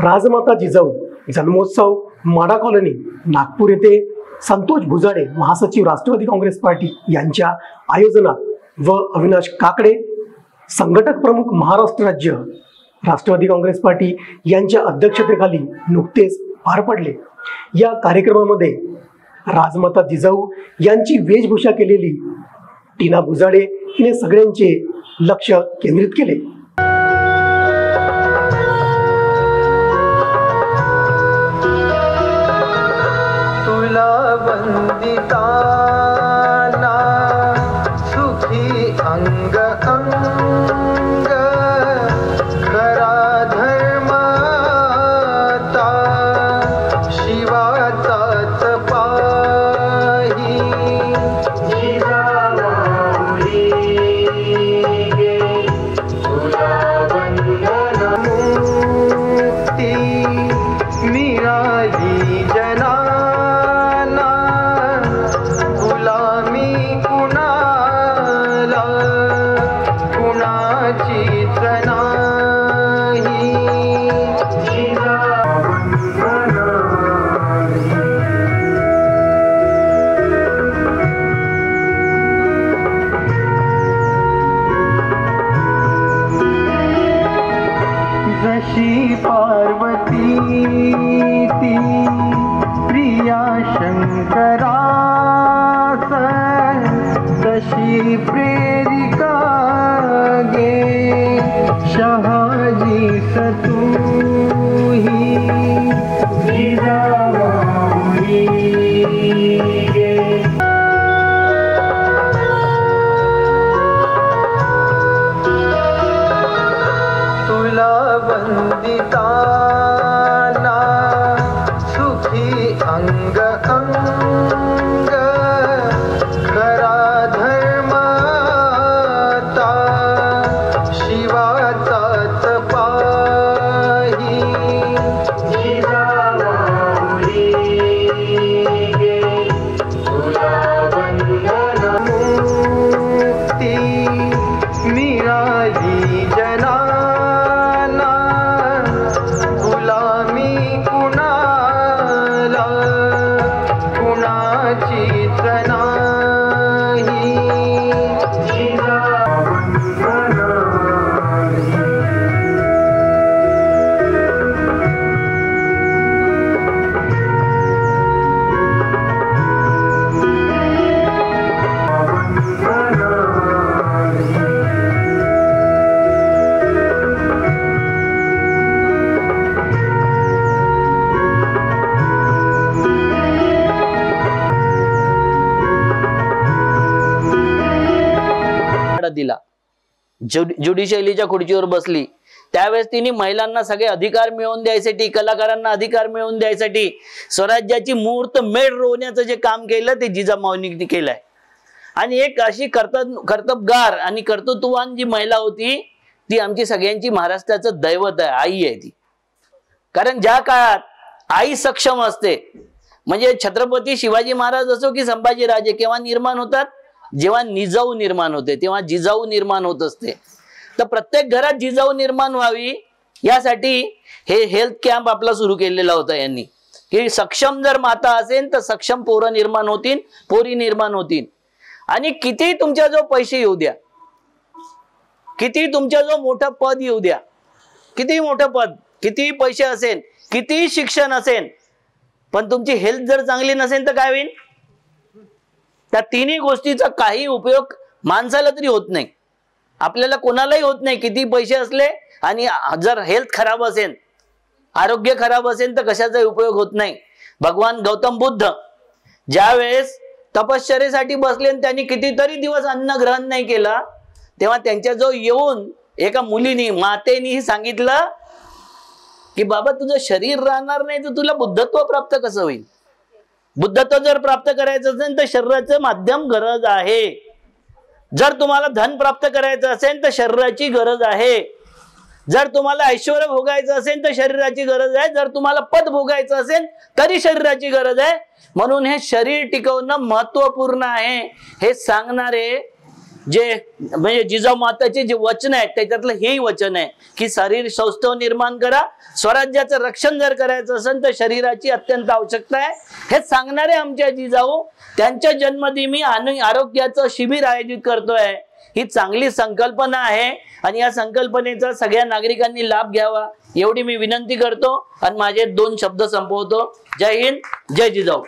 राजमाता जिजाऊ जन्मोत्सव माडा कॉलनी नागपूर येथे संतोष भुजाडे महासचिव राष्ट्रवादी काँग्रेस पार्टी यांच्या आयोजनात व अविनाश काकडे संघटक प्रमुख महाराष्ट्र राज्य राष्ट्रवादी काँग्रेस पार्टी यांच्या अध्यक्षतेखाली नुकतेच पार पडले। या कार्यक्रमामध्ये राजमाता जिजाऊ यांची वेशभूषा केलेली टीना भुजाडे हिने सगळ्यांचे लक्ष केंद्रित केले। वंदिताना सुखी अंग अंग खरा धर्माता शिवाचाच पाही जिजाऊली गे तुला वंदन मुक्ती मिळाली जना जशी पार्वती ती प्रिया शंकरास तशी प्रेरिका गे शहाजी सतूही जिजाऊली गे तुला वंदिताना सुखी अंग अंग खरा धर्माता शिवाचाच पाही जिजाऊली गे तुला वंदन मुक्ती मिळाली जना दिला ज्युडिशियलीच्या खुर्चीवर बसली त्यावेळेस तिने महिलांना सगळे अधिकार मिळवून द्यायसाठी कलाकारांना अधिकार मिळवून द्यायसाठी स्वराज्याची मुहूर्त मेढ रोवण्याचं जे काम केलं ते जिजामाऊंनी केलंय। आणि एक अशी कर्तबगार आणि कर्तृत्ववान जी महिला होती ती आमची सगळ्यांची महाराष्ट्राचं दैवत आहे, आई आहे ती। कारण ज्या काळात आई सक्षम असते म्हणजे छत्रपती शिवाजी महाराज असो की संभाजी राजे केव्हा निर्माण होतात, जेव्हा जिजाऊ निर्माण होते तेव्हा जिजाऊ निर्माण होत असते। तर प्रत्येक घरात जिजाऊ निर्माण व्हावी यासाठी हे हेल्थ कॅम्प आपला सुरू केलेला होता यांनी की सक्षम जर माता असेल तर सक्षम पोरं निर्माण होतील, पोरी निर्माण होतील। आणि किती तुमच्या जो पैसे येऊ द्या, किती तुमच्या जो मोठं पद येऊ द्या, किती मोठं पद, किती पैसे असेल, किती शिक्षण असेल, पण तुमची हेल्थ जर चांगली नसेल तर काय होईल? त्या तिन्ही गोष्टीचा काही उपयोग माणसाला तरी होत नाही, आपल्याला कोणालाही होत नाही। किती पैसे असले आणि जर हेल्थ खराब असेल, आरोग्य खराब असेल तर कशाचा उपयोग होत नाही। भगवान गौतम बुद्ध ज्यावेळेस तपश्चर्येसाठी बसले आणि त्यांनी कितीतरी दिवस अन्न ग्रहण नाही केला तेव्हा त्यांच्या जो येऊन एका मुलीने मातेने सांगितलं की बाबा तुझं शरीर राहणार नाही तर तुला बुद्धत्व प्राप्त कसं होईल? बुद्धत्व जर प्राप्त करायचं असेल तर शरीराचं माध्यम गरज आहे। जर तुम्हाला धन प्राप्त करायचं असेल तर शरीराची गरज आहे। जर तुम्हाला ऐश्वर्य भोगायचं असेल तर शरीराची गरज आहे। जर तुम्हाला पद भोगायचं असेल तरी शरीराची गरज आहे। म्हणून हे शरीर टिकवणं महत्त्वपूर्ण आहे हे सांगणारे जे म्हणजे जिजाऊ माताचे जे वचन आहेत त्याच्यातलं हेही वचन आहे की शरीर सौष्ठव निर्माण करा, स्वराज्याचं रक्षण जर करायचं असेल तर शरीराची अत्यंत आवश्यकता आहे हे सांगणारे आमच्या जिजाऊ त्यांच्या जन्मदिनी आरोग्याचं शिबिर आयोजित करतोय। ही चांगली संकल्पना आहे आणि या संकल्पनेचा सगळ्या नागरिकांनी लाभ घ्यावा एवढी मी विनंती करतो आणि माझे 2 शब्द संपवतो। जय हिंद, जय जिजाऊ।